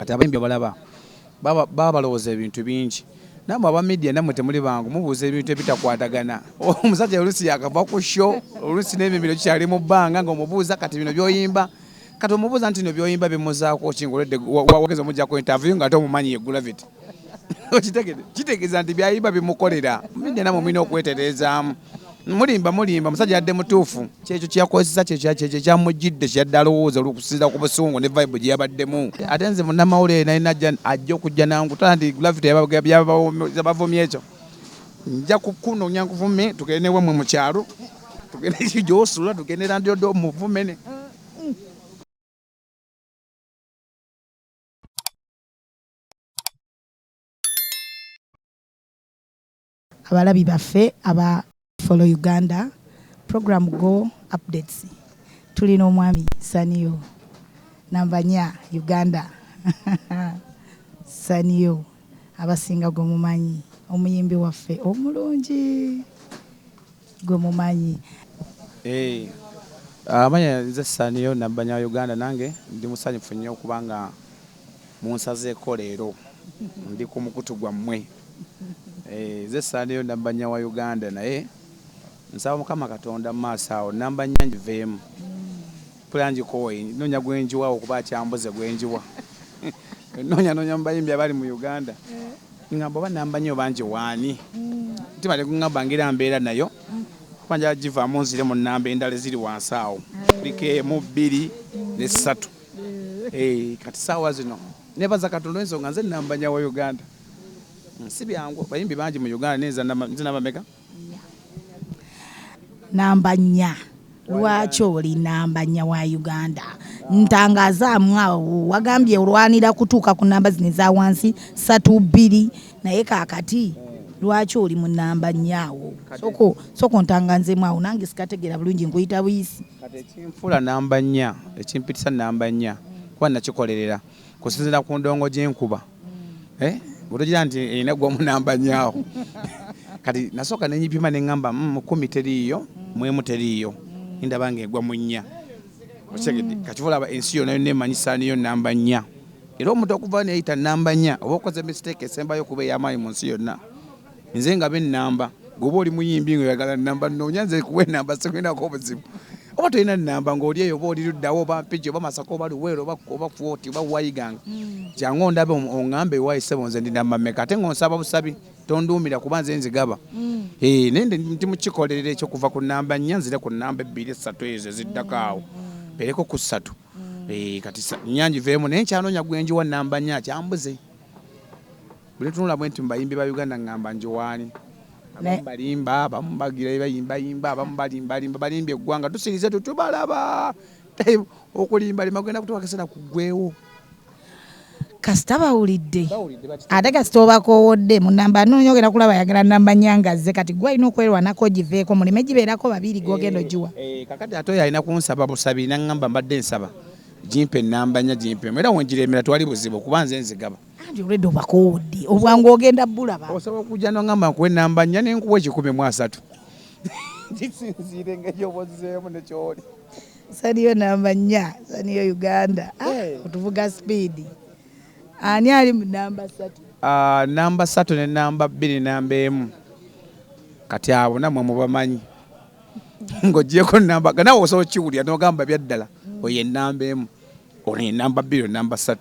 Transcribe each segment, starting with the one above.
kati abayimbi balaba baba balowooza ebintu bingi namwe aba media namwe temuli bangu mubuuza ebintu ebitakwatagana omusajja olusi yakava ku show olusi n'ebibiro kyali mu bbanga ng'omubuuza kati bino byoyimba kati omubuuza nti bino byoyimba bimuzaako kingolodde wageza omujjako interview nga ate omumanyi ye Gravity kitegeeza nti byayimba bimukolera media namwe mulina okwetereezaamu mulimba musajja yadde mutuufu kyekyo kyakozesa kyekyo kyamujjidde kyadde alowooza olukusinza ku busungu ne vibe gye yabaddemu ate nze munnamawulire naye najja ajja okujja nangu tanti Gravity yabavumye ekyo nja kukunoonya nkuvume tugende wemwe mu kyalo tugende gy'osula tugende Landiodo muvumene abalabi baffe aba Follow Uganda program Go Updates tulina omwami Saniyo nambanya Uganda Saniyo abasinga gwe mumanyi omuyimbi waffe omulungi gwe mumanyi amanya nze Saniyo nambanya Uganda nange ndi musanyufu nnyo kubanga munsazeeko leero ndi ku mukutu gwammwe nze Saniyo nambanya wa Uganda naye nsaba Mukama Katonda maaso awo namba nnya ngiveemu pulangi koyi noonya gwenjiwa okuba akyambuze gwenjiwa noonya mu bayimbi abali mu Uganda ngamba oba namba nnyo bangi waani timale kungamba ngira mbeera nayo kubanja givaamu nzire mu nnamba endala ziri wansi awo kuliko emu bbiri ne ssatu kati saawa zino nebaza Katonda ensonga nze namba nya wa Uganda si byangu bayimbi bangi mu Uganda nze namba meka namba nnya lwaki oli namba nnya wa Uganda ntangazaamu awo wagambye olwanira kutuuka ku namba zino eza wansi 3 2 naye kaakati lwaki oli mu namba nnyaawo soko ntanganzeemu awo nange sikategeera bulungi nkuyita buyisi kati ekinfula namba nnya ekimpitisa namba nnya kuba nakikolerera kusinziira ku ndongo gyenkuba otogira nti erina gwamu namba nnyaawo kati nasooka nenyipima neŋŋamba 10 teriiyo mwemu teriiyo ndaba ng'egwa mu nnya okitegedde kakivula ensi yonna yonna emanyi Saniyo namba nnya era omuntu okuva neyita namba nnya oba okoze mistake esembayo kuba ey'amaanyi mu nsi yonna nze nga bennamba gwoba oli muyimbi ng'oyagala namba noonya nze kuwa enamba sikulinako obuzibu oba tolina namba ng'oli eyo oba oli luddawo oba mpigi oba masaka oba luweero oba fuoti oba wayiganga kyangu ondabe oŋŋambe waayisebo nze ndi namba mmeka ate ng'onsaba busabi tonduumira kuba nze nzigaba naye ndi mukikolerera ekyo kuva ku namba nnya nzire ku namba 2 3 ezo eziddako awo mpereko ku 3 kati nnya ngiveemu naye nkyanoonya gwenjiwa namba nnya kyambuze buli tunula bwe nti mubayimbi ba Uganda ngamba njiwaani abamu balimba abamu bagira bayimbayimba abamu balimbalimba balimba eggwanga tusirize tutubalaba okulimbalimba genda kutuuka kaseera kuggwewo kasita bawulidde ate kasita obakoowodde mu namba noonya ogenda kulaba yagala namba nyangaze kati gwe alina okwerwanako giveeko muleme gibeerako babiri gwogenda ogiwa kakati ate oyo alina kunsaba busabi naŋŋamba mbadde nsaba jimpe namba nnya jimpemu era wengiremera twali buzibu kuba nze nzigaba anti olwedde obakoowodde obwangu ogenda bbulaba osobola okujja noŋŋamba nkuwe namba nnya nenkuwa 113 gisinziire ng'egyobozeemu nekyoli Saniyo namba nnya Saniyo Uganda otuvuga speedi ani ali mu namba 3 namba 3 ne namba 2 namba 1 kati abo namwe mubamanyi ng'ogyeko namba nawe osobola okiwulira n'ogamba byaddala oyo enamba 1 ono enamba 2 namba 3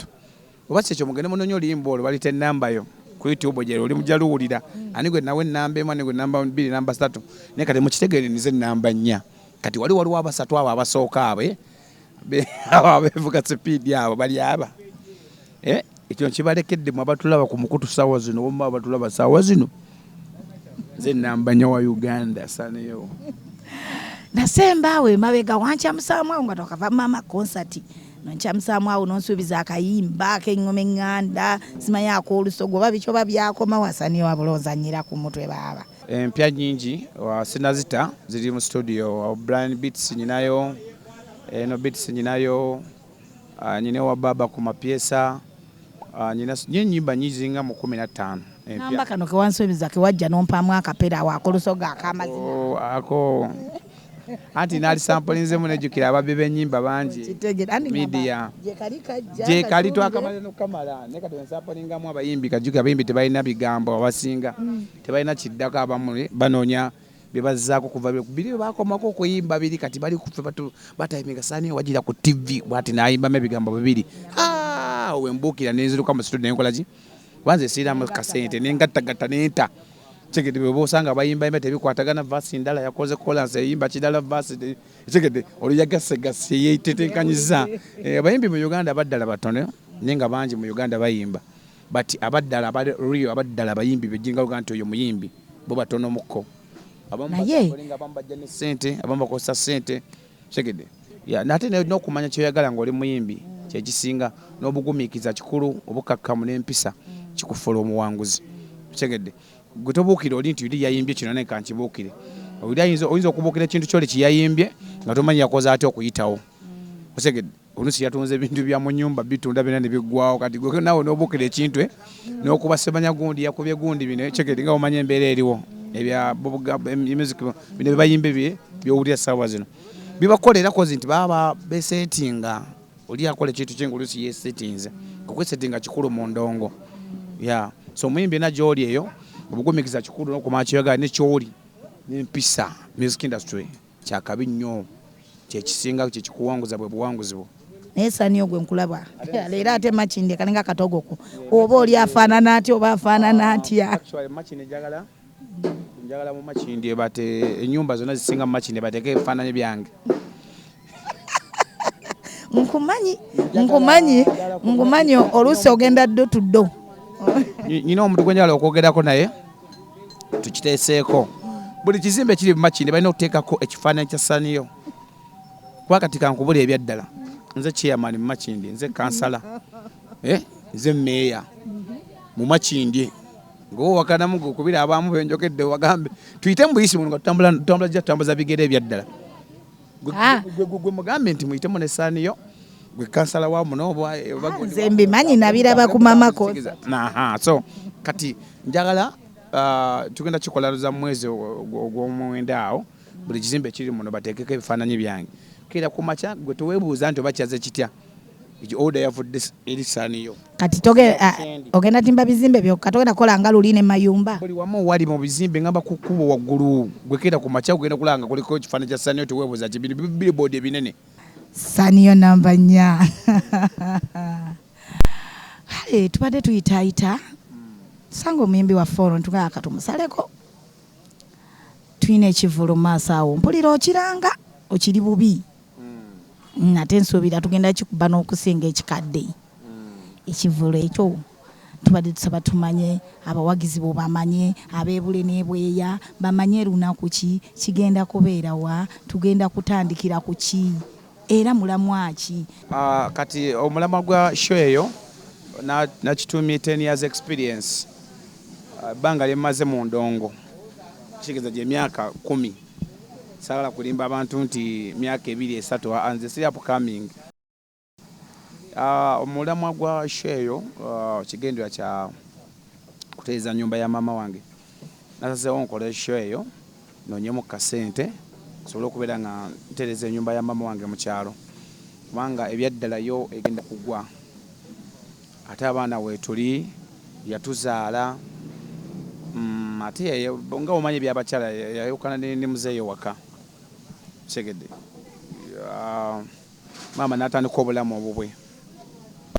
oba kyekyo mugende munoonya oluyimba olwo balita enamba yo ku YouTube gye oli mujja luwulira ani gwe nawe namba 1 ani gwe namba 2 namba 3 naye kati mukitegeerenize namba 4 kati waliwo abasatu abo abasooka abo abeevuga sipiidi abo bali aba ekyo nkibalekedde mu abatulaba ku mukutu saawa zino oba abatulaba saawa zino nze namba 4 wa Uganda Saniyo nasembaawe mabega wankyamusaamu awo nga tokava mama konsati nonkyamusaamu awo nonsuubiza akayimba ak'eŋŋoma eŋŋanda simanyi ak'olusogo oba biki oba byakomawo Saniyo wabulonzanyira ku mutwe baaba empya nyingi sinazita ziri mu studio Brian Beats nyinayo eno Beats nyinayo nyine wa baba ku mapiesa nyina nyimba nyizinga mu 15 namba kano ke wansuubiza ke wajja nompamu akapera awo ak'olusogo ak'amazima ako anti nali sampulinzemu nejjukira ababbi b'ennyimba bangi media gye kali twakamala n'okukamala naye kati ensampulingamu abayimbi kajjukira abayimbi tebalina bigambo abasinga tebalina kiddako abamu banoonya bye bazzaako kuva biri bakomako okuyimba biri kati bali kufe batayiminga saani wagira ku TV bwati nayimbamu ebigambo bibiri wembuukira nenziruka mu studio nenkola ki wanze siiramu kasente nengattagatta nenta tegede bwe bosanga bayimba tebikwatagana vasi ndala yakoze kolansi eyimba kidala vasi tegede oluyagasegase yeitetekanyiza abayimbi mu Uganda abaddala batono naye nga bangi mu Uganda bayimba but abaddala abaddala abayimbi bejinga Uganda nti oyo muyimbi bo batono mukko abamu bajja ne ssente abamu bakosa ssente tegede nate n'okumanya kyoyagala ng'oli muyimbi kyekisinga n'obugumiikiza kikulu obukakkamu n'empisa kikufuula omuwanguzi tegede gwe tobuukire oli nti oli yayimbye kino naye kankibuukire oyinza okubuukira ekintu kyoli kiyayimbye nga tomanyi yakoze ate okuyitawo osegedde oluusi yatunze ebintu bya mu nnyumba bitunda byonna ne biggwawo kati gwe naawe n'obuukira ekintu n'okuba sebanya gundi yakubye gundi bino ekegedde nga omanya embeera eriwo bino bebayimbe byowulira essaawa zino bibakolera kozi nti baba besetinga oli akola ekintu kye ng'oluusi yesetinze okwesetinga kikulu mu ndongo so omuyimbi ena gy'oli eyo obugumikiza kikulu n'okumanya kyoyagala nekyoli n'empisa music industry kyakabi nnyo kyekisinga kyekikuwanguza bwe buwanguzi bwo naye Sani ogwe nkulaba leero ate Makindye kalinga katogoko oba oli afaanana atya oba afaanana atya Makindye njagala mu Makindye bate ennyumba zonna zisinga mu Makindye bateeke ebifaananyi byange nkumanyi oluusi ogenda ddo tuddo nyina omuntu gwe njagala okwogerako naye tukiteeseeko buli kizimbe kiri mu Makindye balina okuteekako ekifaananyi kya Saniyo kuba kati kankubula ebyaddala nze chairman mu Makindye nze kansala nze meeya mu Makindye ng'owakanamu gokubira abamu benjokedde wagambe tuyite mu buyisi muno nga tutambuza bigere ebyaddala gwe mugambe nti muyitemu ne Saniyo gwe kansala wa muno nze mbimanyi nabiraba ku mamako so kati njagala tugenda kikola za mwezi ogw'omwenda awo buli kizimbe kiri muno bateekeko ebifaananyi byange kera ku makya gwe teweebuuza nti oba kyaze kitya order yavudde eri Saniyo kati ogenda timba bizimbe byokka togenda kola nga luli ne mayumba buli wamu wali mu bizimbe ngamba ku kkubo waggulu gwe kera ku makya ogenda kulanga kuliko ekifaananyi kya Saniyo teweebuuza ti billboard ebinene Saniyo namba 4 tubadde tuyitaayita sanga omuyimbi wa folo ntugaa katumusaleko tulina ekivulu maaso awo mpulira okiranga okiri bubi ate nsuubira tugenda kikuba n'okusinga ekikadde ekivulu ekyo tubadde tusaba tumanye abawagizi bo bamanye abeebule n'ebweya bamanye lunaku ki kigenda kubeerawa tugenda kutandikira ku ki era mulamwa ki kati omulamwa gwa show eyo nakituumye 10 years experience banga lyemaze mu ndongo kigeza gye myaka 10 sagala kulimba abantu nti myaka 2-3 anze siri upcoming omulamwa gwa sheyo kigendera kya kuteeza nyumba ya mama wange nasazeewo nkola show eyo nonyemu kasente sobola okubeera nga ntereza ennyumba ya mama wange mu kyalo kubanga ebyaddala yo egenda kugwa ate abaana weetuli yatuzaala ate nga omanyi ebyabakyala yayokana ne muzeeyo waka segedde maama n'atandika obulamu obubwe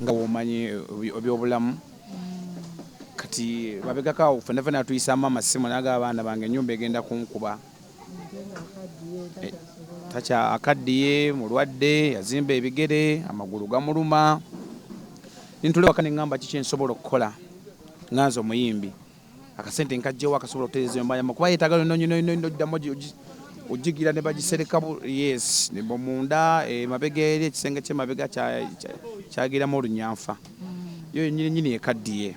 nga womanyi ebyobulamu kati babegakaawo fenafena atuyisa maama simu naga abaana bange ennyumba egenda kunkuba takya akaddiye mulwadde yazimba ebigere amagulu gamuluma nintulewaka neŋŋamba kiki nsobola okukola nganze omuyimbi akasente nkajjewo akasobola okutereeza ennyumba yamma kuba yeetagala nonyino oddamu ogigira ne bagisereka yes munda emabega eri ekisenge kyemabega kyagiramu olunyanfa yo nyini ekaddiye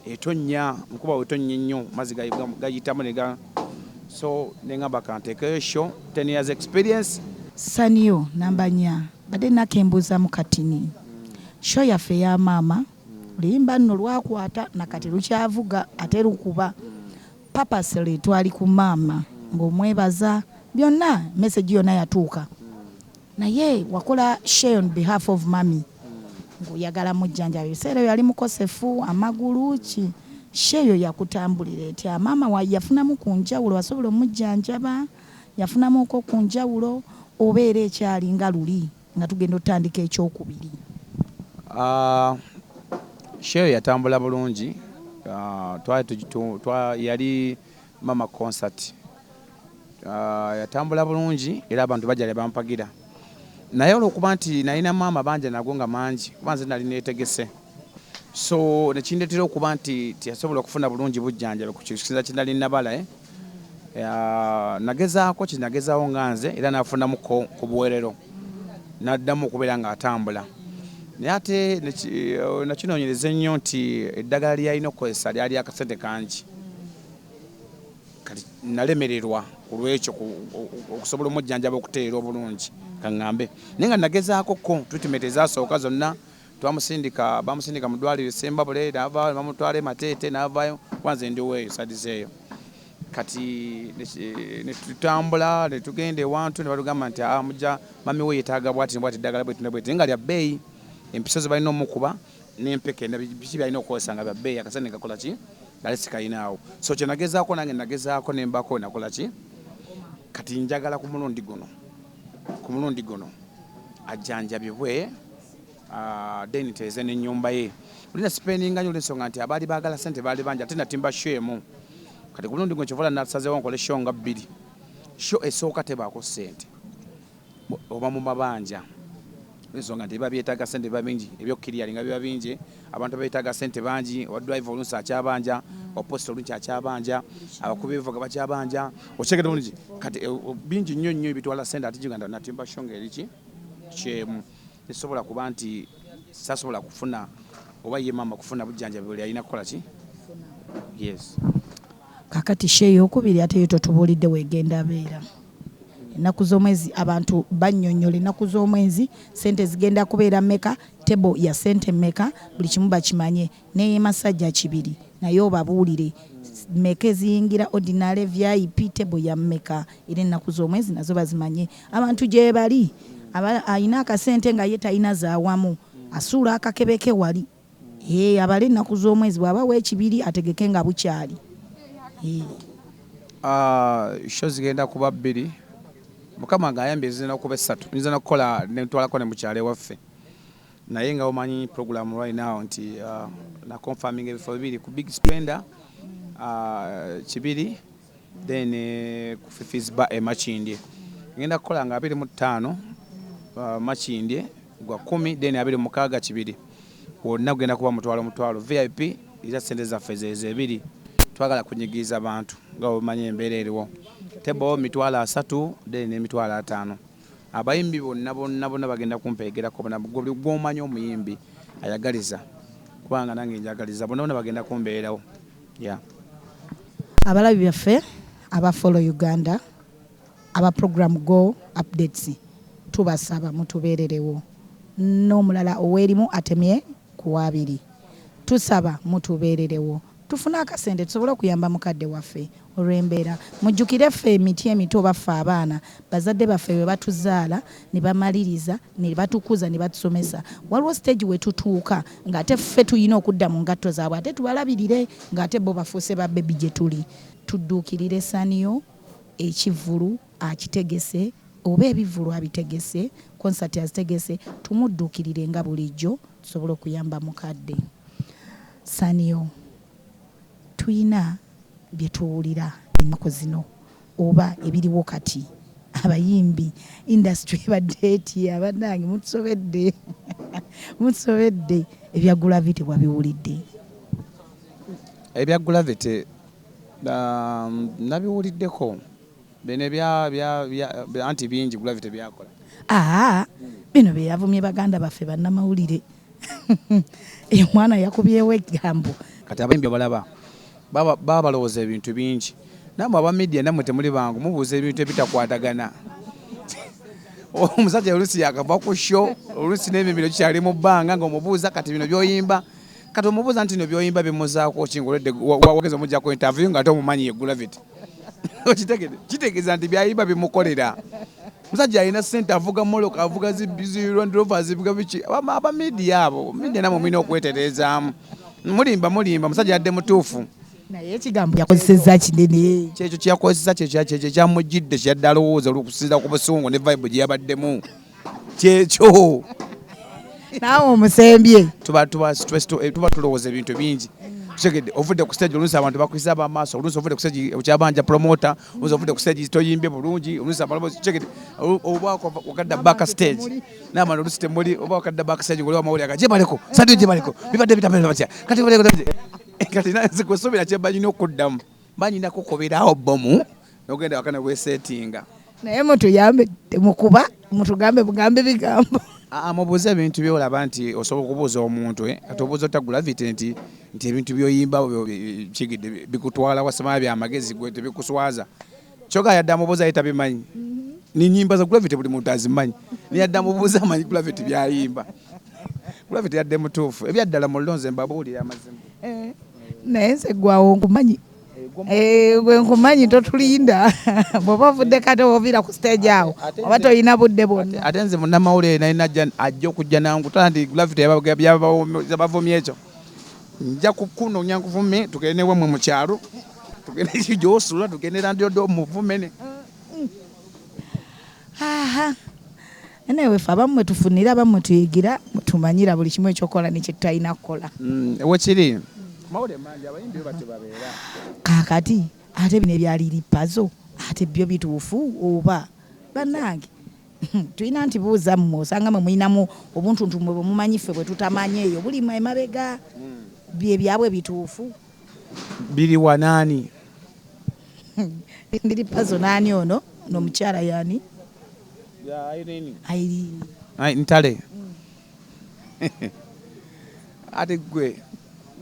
etonnya nkuba wetonnya ennyo mazzi gayitamu so neŋŋamba kanteekeyo show 10 years experience Saniyo namba 4 badde nakembuuza mu katini show yaffe eya maama luyimba nno lwakwata nakati lukyavuga ate lukuba papasely twali ku maama ng'omwebaza byonna message yonna yatuuka naye wakola share on behalf of mami ng'oyagala mujjanjaba ebiseera yali mukosefu amagulu ki sheeyo yakutambulira eti maama wa yafunamu ku njawulo wasobola omujjanjaba yafunamuko ku njawulo obeera ekyali nga luli nga tugenda otandika ekyokubiri. Sheeyo yatambula bulungi yali mama concert yatambula bulungi era abantu bajjale bampagira naye olwokuba nti nalina maama banja nago nga mangi kuba nze nali neetegese so nekindetera okuba nti tiyasobola okufuna bulungi bujjanjabe ku kisinza kinali nabala nagezaako kinagezaawo nga nze era nafunamu ku buwerero naddamu okubeera nga atambula naye ate nakinoonyereza ennyo nti eddagala lyalina okukozesa lyali akasente kangi kati nalemererwa ku lwekyo okusobola omujjanjaba okuteerera obulungi kaŋŋambe naye nga nagezaako ko treatment ezasooka zonna bamusindika mu ddwaliro Sembabule n'avaayo bamutwala Mateete n'avaayo kwanze ndiweeyo sadizeeyo kati netutambula netugenda ewantu ne batugamba nti mujja mami we yetaaga bwati ddagala bweti nga lya bbeeyi empiso ze balina omukuba n'empeke biki byalina okukozesa nga bya bbeeyi akasente kakola ki gali sikayinaawo so kye nagezaako nange nagezaako nembako nakola ki kati njagala ku mulundi guno ajjanjabibwe then teeze n'ennyumba ye olina spendinga nnyo olw'ensonga nti abaali baagala sente baali bangi ate natimba shemu kati ku mulundi guno kyovola nasazeewo nkole show nga 2 show esooka tebaako sente oba mu mabanja olw'ensonga nti biba byetaaga sente biba bingi ebyokkiriya nga biba bingi abantu beetaaga sente bangi owadrive oluusi akyabanja oposita olungi akyabanja abakubi ebivuga bakyabanja okyegera bulungi kati bingi nnyo ebitwala sente ate giganda natimba show ng'eriki kyemu nesobola kuba nti sasobola kufuna oba ye maama kufuna bujjanjabi bwe alina kukola ki yes kakati sheeyo okubiri ate yo totubuulidde weegenda abeera ennaku z'omwezi abantu bannyonnyola ennaku z'omwezi sente zigenda kubeera mmeka tebo ya sente mmeka buli kimu bakimanye naye masajja kibiri naye obabuulire mmeka eziyingira ordinary VIP tebo ya mmeka era ennaku z'omwezi nazo bazimanye abantu gye bali alina akasente nga ye talina zaawamu asuula akakebeke wali abale ennaku z'omwezi bw'aba w'ekibiri ategeke nga bukyali show zigenda kuba 2 mukama ng'ayambye zirina kuba 3 nza nakukola netwalako ne mukyale waffe naye nga omanyi program right now nti na confirming ebifo 2 ku Big Splendor 2 then ku Fifis Bar Makindye ngenda kukola nga 25 Makindye gwa 10 then 26 2 wonna kugenda kuba mutwalo VIP era sente zaffe zeze 2 twagala kunyigiza abantu nga omanyi embeera eriwo tebo 3 then 5 abayimbi bonna bagenda kumpegerako gw'omanyi omuyimbi ayagaliza kubanga nange njagaliza bonna bagenda kumbeerawo abalabi byaffe aba Follow Uganda aba program Go Updates tubasaba mutubeererewo n'omulala oweerimu atemye ku 2 tusaba mutubeererewo tufuna akasente tusobola okuyamba mukadde waffe olw'embeera mujjukire ffe emiti emito baffe abaana bazadde baffe bwe batuzaala ne bamaliriza ne batukuza ne batusomesa waliwo stage we tutuuka ng'ate ffe tuyina okudda mu ngatto zaabwe ate tubalabirire ng'ate bo bafuuse babbebi gye tuli tudduukirire Saniyo ekivulu akitegese oba ebivulu abitegese konsati azitegese tumudduukirire nga bulijjo tusobole okuyamba mukadde Saniyo tuyina bye tuwulira ennaku zino oba ebiriwo kati abayimbi industry ebadde eti abanange mutusobedde ebya Gravity wabiwulidde ebya Gravity nabiwuliddeko bene anti bingi Gravity byakola bino bye yavumye baganda baffe bannamawulire omwana yakubyewo egambo kati abayimbi abalaba baba balowooza ebintu bingi namwe aba media namwe temuli bangu mubuuza ebintu ebitakwatagana omusajja oluusi yakava ku show oluusi n'emimiro kikyali mu bbanga ng'omubuuza kati bino byoyimba kati omubuuza nti bino byoyimba bimuzaako kingoledde wageza omujja ku interview nga ate omumanyi ye Gravity kitegeeza nti byayimba bimukolera. Musajja alina ssente, avuga moloka, avuga Land Rover, azivuga biki. Aba media abo, media namwe mulina okwetereezaamu. Mulimba musajja yadde mutuufu. Naye ekigambo yakozesezza kinene. Kyekyo kyakozesa kyekyo kyamujjidde kyadde alowooza olw'okusinziira ku busungu ne vibe gye yabaddemu. Kyekyo. Naawe omusembye. Tuba tulowooza ebintu bingi. Kitegedde ovudde ku stage oluusi abantu bakuyisa abamaaso, oluusi ovudde ku stage okyabanja promoter, oluusi ovudde ku stage toyimbye bulungi, oluusi abalabozi kitegedde oba wakadda back stage n'abantu oluusi temuli, oba wakadda back stage ng'oli wamawulire aga gye baleko sadi gye baleko bibadde bitamera batya kati nanze kwesuubira kye balina okuddamu balina kukubirawo bomu n'ogenda wakana weesettinga. Naye mutuyambe temukuba mutugambe bugambe bigambo. Mubuuze ebintu byolaba nti osobola okubuuza omuntu kati obuuza otagula vite nti ebintu byoyimba kigidde bikutwala wasema byamagezi gwe tebikuswaza kyoga yadde amubuuza ye tabimanyi ni nyimba za gravity buli muntu azimanyi ni yadde amubuuza amanyi gravity byayimba gravity yadde mutuufu ebyaddala mu lonze mbabuulira amazima naye nze gwawo nkumanyi gwe nkumanyi totulinda bw'oba ovudde kati ovira ku stage awo oba toyina budde bwonna. Ate nze munnamawulire naye najja ajja okujja nangu tala nti gravity yabavumye ekyo nja kukunoonya nkuvume tugende wemwe mu kyalo tugende gy'osula tugende Landyodo muvumene. Naye ffe abammwe tufunira abammwe tuyigira tumanyira buli kimu ekyokola ne kye tutalina kukola. Wekiri mawulire mangi abayimbi bate babeera kaakati ate bino ebyaliri pazo ate byo bituufu oba bannange tulina nti buuza mmwe osanga mwe mulinamu obuntuntumwe bwe mumanyi ffe bwe tutamanyi eyo buli mwe emabega bye byabwe bituufu biri wanaani ndiri pazo naani ono n'omukyala yani Irene ntale ate gwe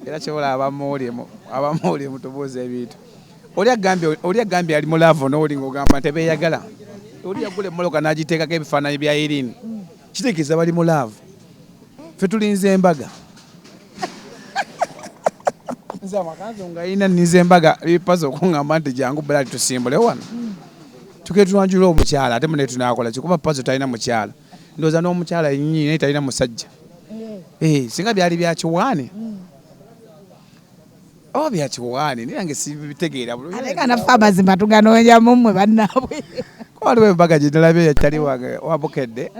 era kyobola abamuwulire mutubuuza ebintu oli agambye ali mu laavu n'oli ng'ogamba nti beeyagala oli yagula emmoloka n'agiteekako ebifaananyi bya Irene kitegeeza bali mu laavu ffe tulinze embaga nze amakanzu nga alina nninze embaga bipaza okuŋŋamba nti jangu balaali tusimbule wano tukee tulwanjula omukyala ate mune tunaakola kikuba pazo talina mukyala ndowooza n'omukyala yennyini naye talina musajja singa byali byakiwaane oba byakiwaane naye nange sibitegeera ate kanaffe amazima tuganoonya mummwe bannaabwe waliwo embaga gye nalabye yatali wabukedde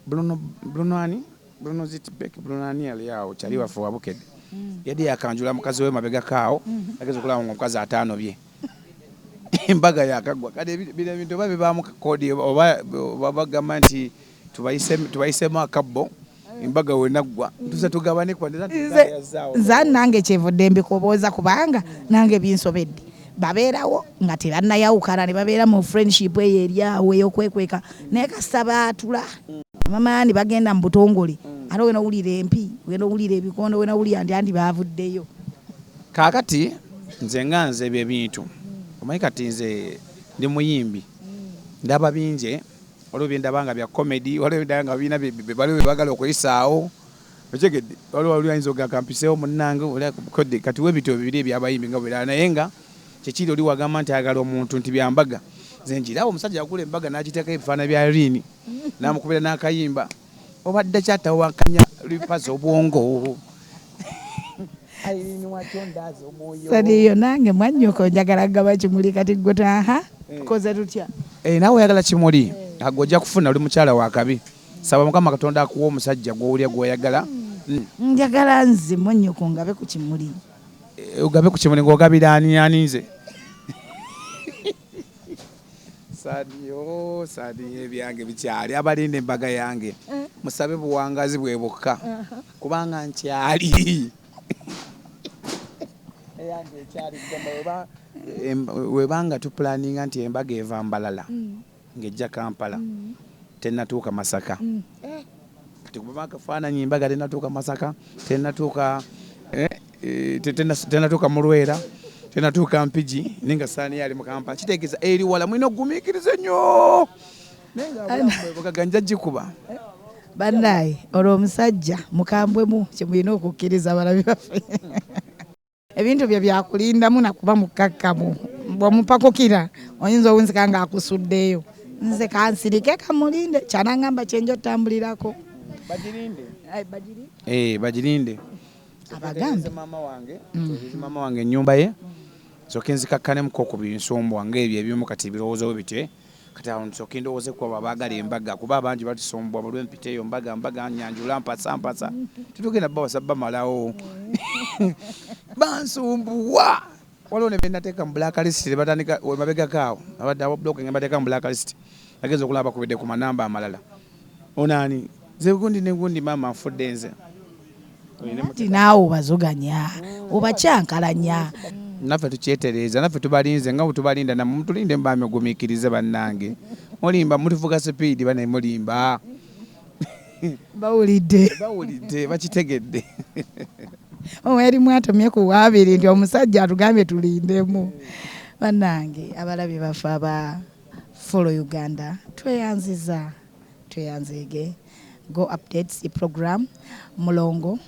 Bruno Zitbek Brunani yali awo kyali waffe wabukedde yadde yakanjula mukazi we mabega kaawo ageza okulaba nga omukazi atanobye embaga yakagwa kale bino ebintu oba bibaamu kakodi oba bagamba nti tubayisemu akabbo embaga wenaggwa tuze tugabane za nange kyevudde mbikobooza kubanga nange binsobedde babeerawo nga tebannayawukana ne babeera mu friendship eyo eryawo ey'okwekweka naye kasita baatula mamaani bagenda mu butongole ate wena owulira empi wena owulira ebikondo wena owulira nti andi baavuddeyo kaakati nze nga nze ebyo ebintu omanyi kati nze ndi muyimbi ndaba bingi waliwo byendaba nga bya comedy waliwo byendaba nga birina baliwo bebagala okuyisaawo okyegedde waliwo ayinza ogakampiseewo munnange kati webityo bibiri ebyabayimbi nga bwera naye nga kyekiri oli wagamba nti ayagala omuntu nti byambaga nze njirawo omusajja yagula embaga n'agiteeka ebifaananyi bya Irene n'amukubira n'akayimba obadde kyatawakanya lipaza obwongo sadiyo nange mwannyoko njagala gaba kimuli kati gwe tukoze tutya naawe oyagala kimuli agojja kufuna oli mukyala wa kabi saba Mukama Katonda akuwa omusajja gw'owulya gw'oyagala njagala nze mwannyoko ngabe ku kimuli ogabe ku kimuli ng'ogabira ani nze sadiyo ebyange bikyali abalinda embaga yange musabe buwangazi bwe bukka kubanga nkyali eyange ekyali webanga tupulaninga nti embaga eva Mbalala ng'ejja Kampala tennatuuka Masaka kati kuba akafaananyi embaga tennatuuka Masaka tennatuuka Mulwera tennatuuka Mpigi ninga saani yali mu Kampala kitegeeza eri wala mwina ogumiikiriza nnyo naye nga njja gikuba bannaye olwo omusajja mukambwemu kyemulina okukkiriza abalabi baffe ebintu bye byakulindamu nakuba mukkakkamu bw'omupakukira oyinza owunzika ng'akusuddeyo nze kansirike kamulinde kyanangamba kyenja otambulirako bagirinde abagambe mama wange ennyumba ye soke nzikakkanemuko ku binsombo ng'ebyo ebimu kati birowoozo bitye kati awo nsoke ndowooze kuba baagala embaga kuba abangi batusombwa balwe mpiteeyo mbaga nyanjula mpasa tetugenda bawasa bamalawo bansumbuwa waliwo ne benateeka mu blacklist tebatandika mabegakaawo abadde ababloke nga bateeka mu blacklist bageza okulaba bakubidde ku manamba amalala onaani nze gundi ne gundi maama nfudde nze ati naawe obazoganya obakyankalanya naffe tukyetereeza naffe tubalinze nga bwetubalinda namwe mutulinde mubami ogumiikirize bannange mulimba mulivuga sipiidi bane mulimba bawulidde bakitegedde erimu atomye ku waabiri nti omusajja atugambye tulindemu bannange abalabi baffe aba Follow Uganda tweyanziige Go Updates program mulongo